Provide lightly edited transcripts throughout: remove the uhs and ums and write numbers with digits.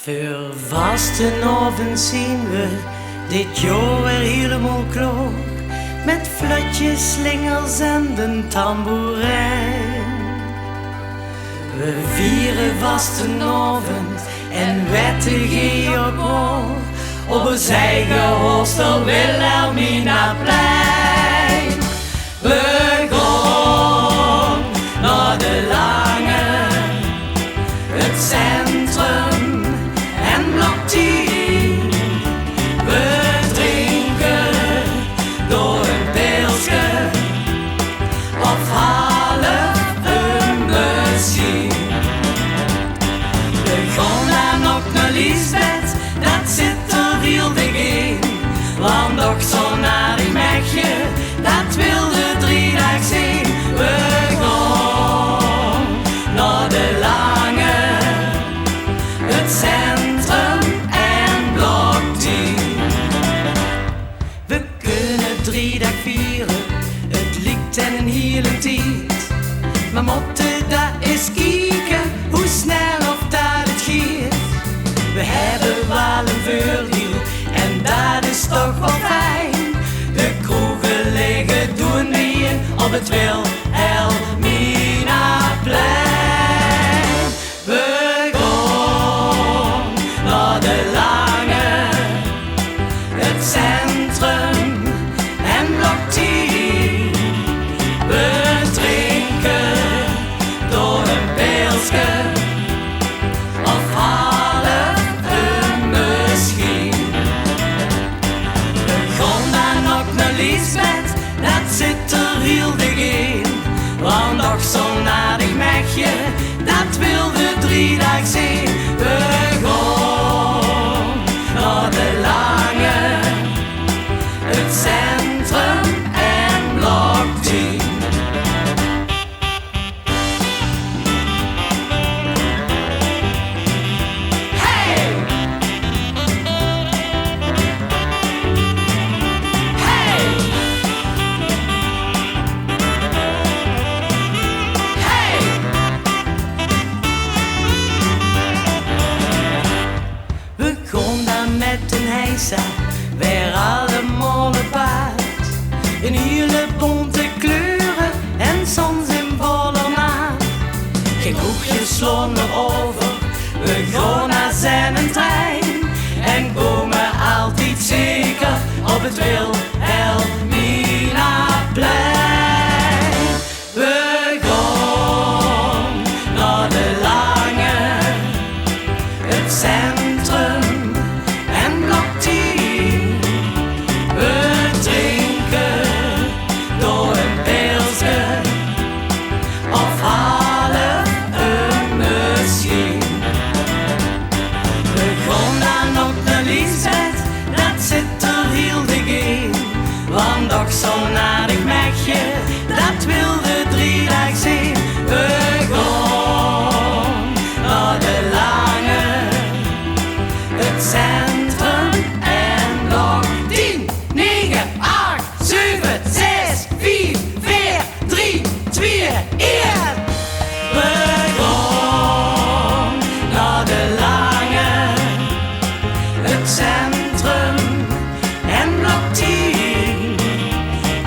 Voor vastenavond zien we dit jaar weer helemaal klaar, met fluitjes, slingers en de tamboerijn. We vieren vastenavond en wettigen op oor, op een eigen Horst op Wilhelminaplein. We gaan naar de lange, het centrum en blok 10. We drinken door een pilsje of half een misschien. We gaan dan nog naar Liesbeth, dat zit er heel dik in. Want ook zo'n aardig meisje, dat wil de 3 dag zien. We gaan naar de lange, het centrum en blok 10. We kunnen 3 dag vieren, het lijkt en een hele tijd. Maar moeten dat eens kijken, hoe snel of dat het gaat. We hebben wel een voordeel en dat is toch wel fijn. De kroegen liggen doen weer op het Wilhelminaplein. We gaan naar de lange, het centrum en blok 10. We drinken door een pilsje of half een misschien. We gaan dan ook naar Liesbeth, dat zit er heel dik in. Want nog zo'n aardig meisje, dat wil de 3 dag zien. We gaan naar de lange, het centrum en blok 10. Hey! Hey! Hey! We gaan dan met een heisa weer allemaal op pad. In hele bonte kleuren en soms in volle maan. Geen hoekjes slaan meer over, we gaan naar zijn trein. En komen altijd zeker op het Wilhelminaplein. We gaan naar de lange, het centrum en blok 10. We drinken door een pilsje of half een misschien. We gaan dan ook naar Liesbeth, dat zit er heel dik in. Want ook zo'n aardig meisje, dat wil de 3 dag zien. We gaan naar de lange, het centrum en blok 10, 9, 8, 7, 6, 5, 4, 3, 2, 1. We gaan naar de lange, het centrum en blok 10.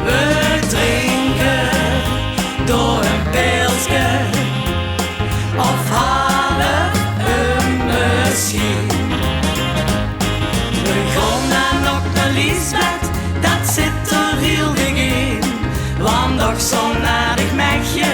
We drinken door een pilsje of half een misschien. We gaan dan ook naar Liesbeth, dat zit er heel dik in. Want nog zo'n aardig meisje,